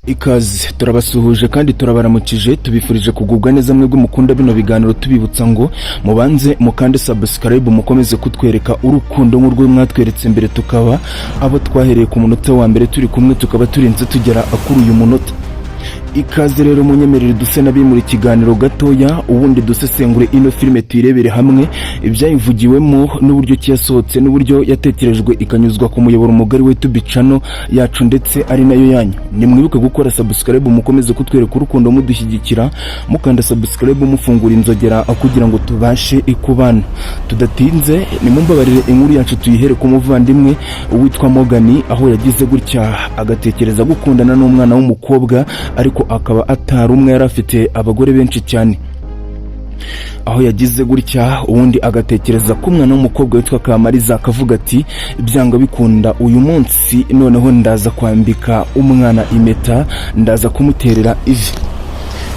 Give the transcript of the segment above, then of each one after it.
Ikaze turabasuhuje kandi turabaramukije tubifurije kugubwa neza mwebwe mukunda bino biganiro tubibutsa ngo mubanze mukande subscribe mukomeze kutwereka urukundo nk'urwo mwatweretse mbere tukaba abo twahereye ku munota wa mbere turi kumwe tukaba turinze tugera kuri uyu munota. Ikaze rero munyemerere duse nabimura ikiganiro gatoya ubundi dusesengure ino filime tuyirebere hamwe ibyayivugiwemo n'uburyo cyasohotse n'uburyo yatekerejwe ikanyuzwa ku muyoboro mugari we YouTube channel yacu ndetse ari nayo yanyu. Nimwibuke gukora subscribe mukomeze kutwereka urukundo mudushyigikira mukanda subscribe mufungura inzogera kugira ngo tubashe ikubana. Tudatinze nimumbabarire inkuru yacu tuyihere ku muvandimwe witwa Morgan aho yagize gutya agatekereza gukundana n'umwana w'umukobwa ariko akaba atari umwe yari afite abagore benshi cyane. Aho yagize gutya ubundi agatekereza ko umwana w'umukobwa witwa Kamariza akavuga ati byanga bikunda uyu munsi noneho ndaza kwambika umwana impeta ndaza kumuterera ivi.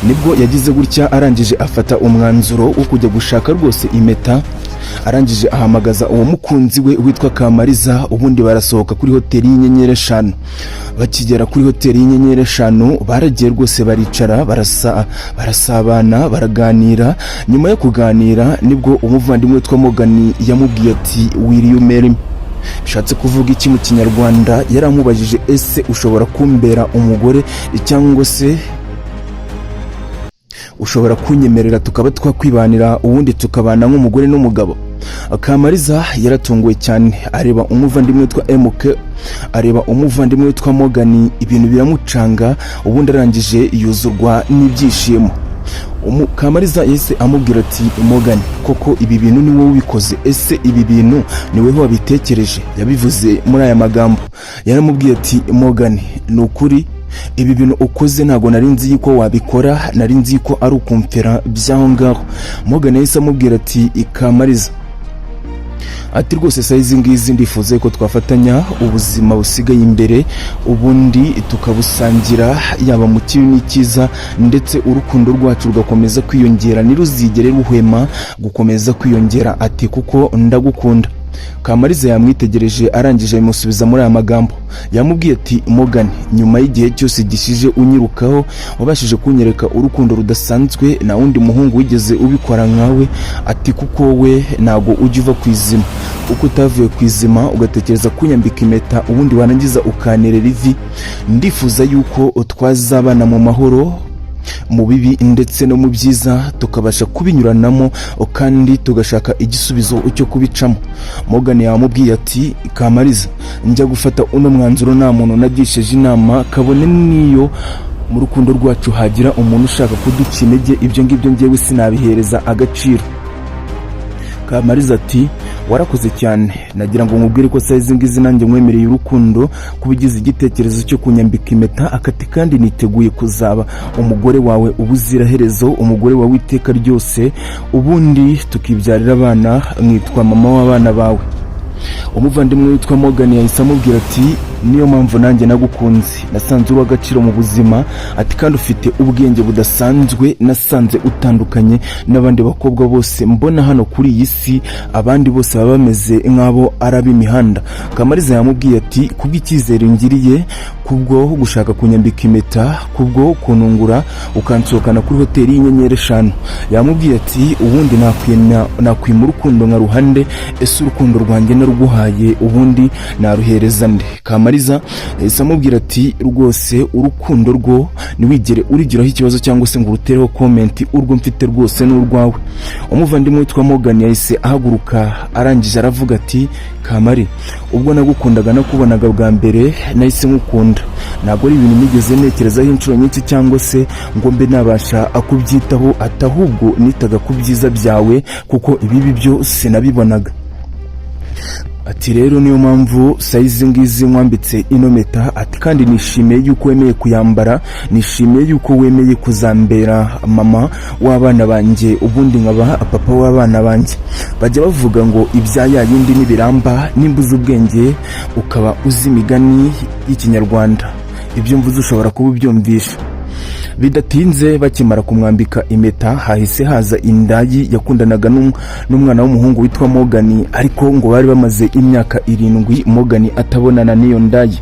Nibwo yagize gutya arangije afata umwanzuro wo kujya gushaka rwose impeta, arangije ahamagaza uwo mukunzi we witwa Kamariza ubundi barasohoka kuri hoteli y'inyenyeri 5. Bakigera kuri hoteli y'inyenyeri 5 baragiye rwose baricara barasabana baraganira. Nyuma yo kuganira nibwo umuvandimwe witwa Morgan yamubwiye ati will you marry me? Bishatse kuvuga iki mu kinyarwanda? Yaramubajije ese ushobora kumbera umugore cyangwa se ushobora kunyemerera tukaba twakwibanira ubundi tukabana nk'umugore n'umugabo. Kamariza yaratunguwe cyane areba umuvandimwe witwa MK, areba umuvandimwe witwa Morgan, ibintu biramucanga ubundi arangije yuzurwa n'ibyishimo. Kamariza yese amubwira ati Morgan, koko ibi bintu ni wowe ubikoze? Ese ibi bintu ni wewe wabitekereje? Yabivuze muri aya magambo. Yaramubwiye ati Morgan, ni ukuri ibi bintu ukoze ntago nari nzi yuko wabikora, nari nzi yuko ari ukumfera byaho ngaho. Morgan yese amubwira ati Kamariza ati rwose saizi ngizi ndifuza ko twafatanya ubuzima busigaye imbere ubundi tukabusangira yaba mu kibi n'ikiza ndetse urukundo rwacu rugakomeza kwiyongera niruzigere ruhwema gukomeza kwiyongera. Ati kuko ndagukunda. Kamariza yamwitegereje arangije amusubiza muri aya magambo. Yamubwiye ati Morgan, nyuma y'igihe cyose gishije unyirukaho wabashije kunyereka urukundo rudasanzwe na wundi muhungu wigeze ubikora nkawe. Ati kuko we nago ujya uva kwizima, uko utavuye kwizima ugatekereza kunyambika impeta ubundi warangiza ukanerera ivi. Ndifuza yuko twazabana mu mahoro mu bibi ndetse no mu byiza tukabasha kubinyuranamo kandi tugashaka igisubizo cyo kubicamo. Morgan yamubwiye ati Kamariza, njya gufata uno mwanzuro nta muntu nagisheje inama kabone niyo mu rukundo rwacu hagira umuntu ushaka kuduca intege, ibyo ngibyo ngewe sinabihereza agaciro. Kamariza ati warakoze cyane, nagira ngo nkubwire ko saizi ngizi nanjye nkwemereye urukundo kubigize igitekerezo cyo kunyambika impeta akati kandi niteguye kuzaba umugore wawe ubuziraherezo, umugore wawe iteka ryose ubundi tukibyarira abana mwitwa mama w'abana bawe. Umuvandimwe witwa Morgan yahise amubwira ati niyo mpamvu nanjye nagukunze, nasanze uri agaciro mu buzima. Ati kandi ufite ubwenge budasanzwe, nasanze utandukanye n'abandi bakobwa bose mbona hano kuri iyi si, abandi bose baba bameze nk'abo arabi imihanda. Kamariza yamubwiye ati kubw'icyizere ngiriye, kubwo gushaka kunyambika impeta, kubwo kunungura ukansohokana kuri hoteli y'inyenyeri 5. Yamubwiye ati ubundi nakwima urukundo nka ruhande, ese urukundo rwanjye naruguhaye ubundi naruhereza nde? Kamariza yahise amubwira ati rwose urukundo rwo niwigere urigiraho ikibazo cyangwa se ngo urutereho comment, urwo mfite rwose n'urwawe. Umuvandimwe witwa Morgan yahise ahaguruka arangije aravuga ati Kamari, ubwo nagukundaga nakubonaga bwa mbere nahise nkukunda, ntabwo ari ibintu nigeze ntekerezaho inshuro nyinshi cyangwa se ngo mbe nabasha akubyitaho, atahubwo nitaga ku byiza byawe kuko ibibi byo sinabibonaga. Ati rero niyo mpamvu saizi ngizi mwambitse ino meta. Ati kandi nishimiye yuko wemeye kuyambara, nishimiye yuko wemeye kuzambera mama w'abana banjye ubundi nkaba papa w'abana banjye. Bajya bavuga ngo ibya yindi nibiramba, nimbuza ubwenge ukaba uzi imigani y'ikinyarwanda, ibyo mvuze ushobora kuba ubyumvisha. Bidatinze bakimara kumwambika impeta hahise haza indayi yakundanaga n'umwana w'umuhungu witwa Morgan, ariko ngo bari bamaze imyaka 7 Morgan atabonana n'iyo ndayi.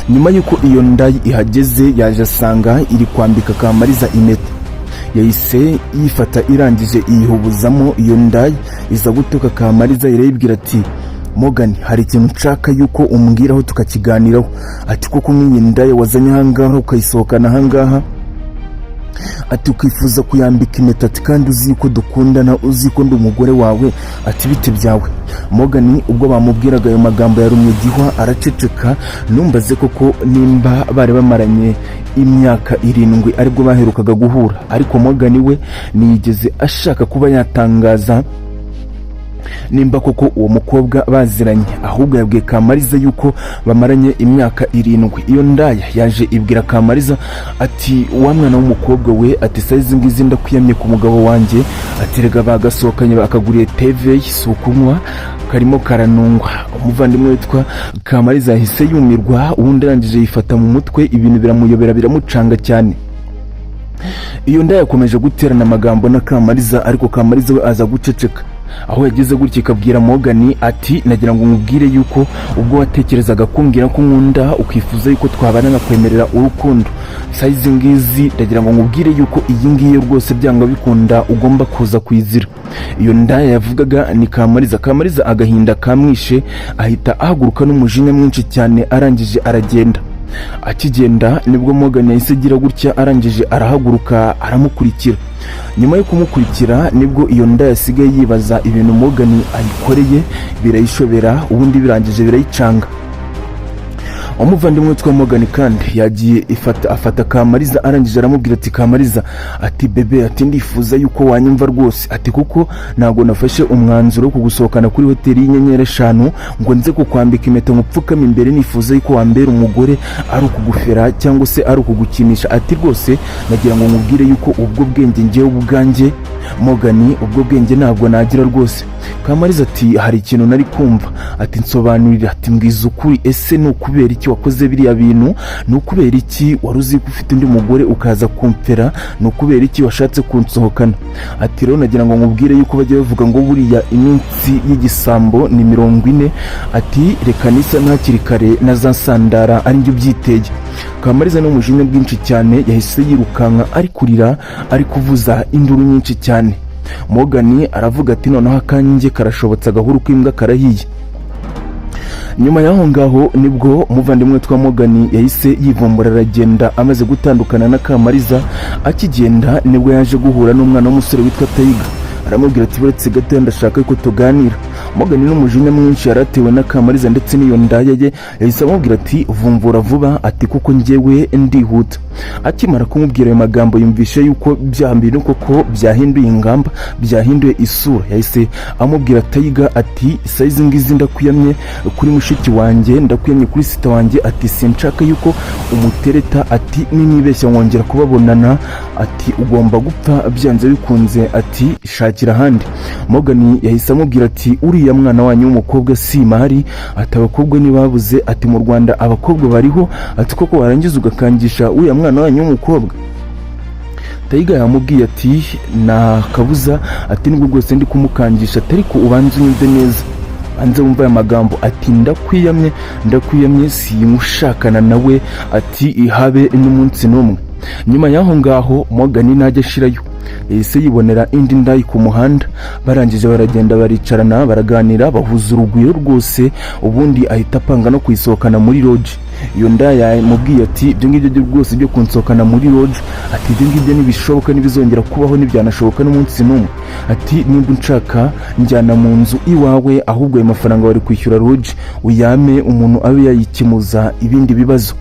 nyuma y'uko iyo ndaya ihageze yaje asanga iri kwambika Kamariza impeta. Yahise yifata irangije iyihubuzamo iyo ndaya iza gutuka Kamariza irayibwira ati Morgan, hari ikintu nshaka yuko umbwiraho tukakiganiraho. Ati kuko nk'iyi ndaya wazanye ahangaha ukayisohokana ahangaha, ati ukifuza kuyambika impeta, ati kandi uzi ko dukundana, uzi ko ndi umugore wawe, ati bite byawe. Morgan ubwo bamubwiraga ayo magambo yarumye gihwa araceceka. Numbaze koko nimba bari bamaranye imyaka 7 aribwo baherukaga guhura, ariko Morgan we niyigeze ashaka kuba yatangaza nimba koko uwo mukobwa baziranye, ahubwo yabwiye Kamariza yuko bamaranye imyaka 7. Iyo ndaya yaje ibwira Kamariza ati wa mwana w'umukobwa we, ati size ngizi ndakwiyamye ku mugabo wanjye, ati rega bagasohokanye bakaguriye TV sukunywa karimo karanungwa. Umuvandimwe witwa Kamariza yahise yumirwa, ubundi arangije yifata mu mutwe, ibintu biramuyobera biramucanga cyane. Iyo ndaya yakomeje guterana amagambo na Kamariza, ariko Kamariza we aza guceceka. Aho yageze gutya ikabwira Morgan ati nagira ngo nkubwire yuko ubwo watekerezaga kumbwira ko nkunda ukifuza yuko twabana nakwemerera urukundo, size ngizi ndagira ngo nkubwire yuko iyi ngiyi rwose byanga bikunda ugomba kuza kwizira. Iyo ndaya yavugaga ni Kamariza. Kamariza agahinda kamwishe ahita ahaguruka n'umujinya mwinshi cyane, arangije aragenda. Akigenda nibwo Morgan yahise agira gutya, arangije arahaguruka aramukurikira. Nyuma yo kumukurikira nibwo iyo ndaya yasigaye yibaza ibintu Morgan ayikoreye, birayishobera, ubundi birangije birayicanga. Umuvandimwe witwa Morgan kandi yagiye afata Kamariza, arangije aramubwira ati Kamariza, ati bebe, ati ndifuza yuko wanyumva rwose, ati kuko ntago nafashe umwanzuro wo kugusohokana kuri hoteli y'inyenyeri 5 ngo nze kukwambika impeta mupfukame imbere, nifuza yuko wambera umugore, ari ukugufera cyangwa se ari ukugukinisha. Ati rwose nagira ngo nkubwire yuko ubwo bwenge ngewe ubwanjye Morgan, ubwo bwenge ntabwo nagira rwose. Kamariza ati hari ikintu nari kumva, ati nsobanurira, ati mbwiza ukuri, ese ni ukubera iki wakoze biriya bintu? Ni ukubera iki wari uzi ko ufite undi mugore ukaza kumfera? Ni ukubera iki washatse kunsohokana? Ati rero nagira ngo nkubwire yuko bajya bavuga ngo buriya iminsi y'igisambo ni 40. Ati reka nisa ntakiri kare nazasandara ari njye byiteye. Kamariza no mujinya bwinshi cyane yahise yirukanka ari kurira, ari kuvuza induru nyinshi cyane. Morgan aravuga ati noneho akanjye karashobotse, agahuru k'imbwa karahiye. Nyuma yaho ngaho nibwo umuvandimwe witwa Morgan yahise yivumbura aragenda. Amaze gutandukana na Kamariza, akigenda nibwo yaje guhura n'umwana w'umusore witwa Taiga. Aramubwira ati buretse gato ndashaka ko tuganira. Morgan n'umujinya mwinshi yaratewe na Kamariza ndetse n'iyo ndaya ye, yahise amubwira ati vumvura vuba, ati kuko njyewe ndihuta. Akimara kumubwira ayo magambo yumvishe yuko byambira koko byahinduye ingamba, byahinduye isura. Yahise amubwira Taiga ati size ngizi ndakwiyamye kuri mushiki wanjye, ndakwiyamye kuri sita wanjye, ati sinshaka yuko umutereta, ati ninibeshya ngongera kubabonana, ati ugomba gupfa byanze bikunze, ati shakira ahandi. Morgan yahise amubwira ati uriya mwana wanyu w'umukobwa si mari, ati abakobwa nibabuze, ati mu Rwanda abakobwa bariho, ati koko warangiza ugakangisha uriya mwana wanyu w'umukobwa? Taiga yamubwiye ati na kabuza, ati nubwo rwose ndi kumukangisha, ariko ubanze unyumve neza, anze wumva aya magambo, ati ndakwiyamye simushakana nawe, ati ihabe n'umunsi n'umwe. Nyuma yaho ngaho Morgan najya ashirayo, yahise yibonera indi ndayi ku muhanda. Barangije baragenda baricarana baraganira, bahuza urugwiro rwose, ubundi ahita apanga no kuyisohokana muri lodge. Iyo ndaya yamubwiye ati ibyo ngibyo rwose byo kunsohokana muri lodge, ati ibyo ngibyo ntibishoboka, ntibizongera kubaho, ntibyanashoboka n'umunsi n'umwe. Ati nimba unshaka njyana mu nzu iwawe, ahubwo ayo mafaranga wari kwishyura lodge uyame umuntu abe yayikimuza ibindi bibazo.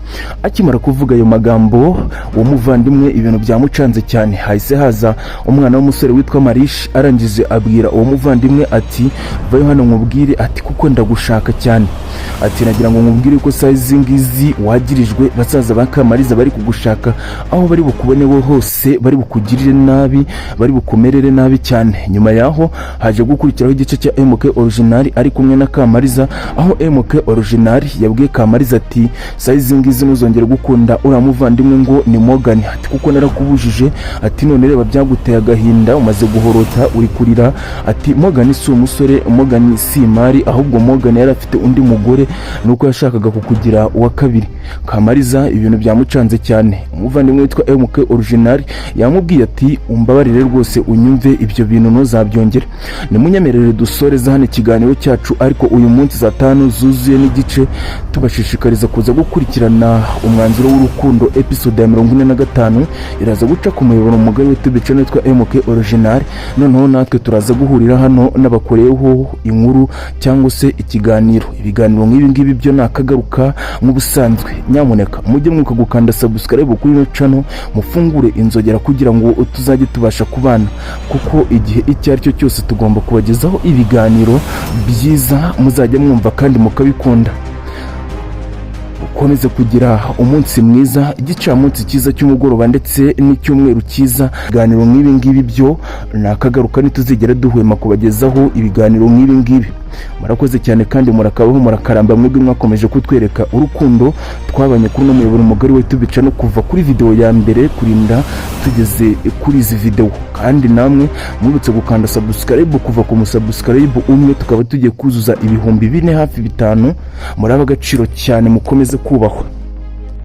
Akimara kuvuga ayo magambo, uwo muvandimwe ibintu byamucanze cyane. Hahise haza umwana w'umusore witwa Marish, arangije abwira uwo muvandimwe ati vayo hano nkubwire, ati kuko ndagushaka cyane, ati nagira ngo nkubwire ko size ngizi wagirijwe, basaza ba Kamariza bari kugushaka, aho bari bukubone wo hose, bari bukugirire nabi, bari bukumerere nabi cyane. Nyuma yaho haje gukurikiraho igice cya MK Original ari kumwe na Kamariza, aho MK Original yabwiye Kamariza ati size ngizi nuzongera gukunda uriya muvandimwe ngo ni Morgan, ati kuko narakubujije, ati none reba byaguteye agahinda, umaze guhorota uri kurira, ati Morgan si umusore, Morgan si mari, ahubwo Morgan yari afite undi mugore, nuko yashakaga kukugira uwa kabiri. Kamariza ibintu byamucanze cyane. Umuvandimwe witwa MK Original yamubwiye ati umbabarire rwose unyumve ibyo bintu ntuzabyongere. Nimunyemerere dusoreza hano ikiganiro cyacu, ariko uyu munsi saa 5 zuzuye n'igice tubashishikariza kuza gukurikirana umwanzuro w'urukundo episode ya 45 iraza guca ku muyoboro mugari w'Tube channel witwa MK Original. Noneho natwe turaza guhurira hano n'abakoreyeho inkuru cyangwa se ikiganiro. Ibiganiro nk'ibi ngibi byo nakagaruka mu busanzwe. Nyamuneka mujye mwibuka gukanda subscribe kuri ino channel, mufungure inzogera kugira ngo tuzajye tubasha kubana, kuko igihe icyo ari cyo cyose tugomba kubagezaho ibiganiro byiza muzajya mwumva kandi mukabikunda. Ukomeze kugira umunsi mwiza, igicamunsi cyiza cy'umugoroba ndetse n'icyumweru cyiza. Ibiganiro nk'ibi ngibi byo nakagaruka ntituzigera duhwema kubagezaho ibiganiro nk'ibi ngibi. Murakoze cyane kandi murakabaho murakaramba, mwebwe mwakomeje kutwereka urukundo twabanye kuri no muyoboro mugari wa YouTube channel kuva kuri video ya mbere kurinda tugeze kuri izi video. Kandi namwe mwibutse gukanda subscribe kuva ku musubscribe umwe tukaba tugiye kuzuza ibihumbi 4 hafi 5. Muraba agaciro cyane, mukomeze kubahwa.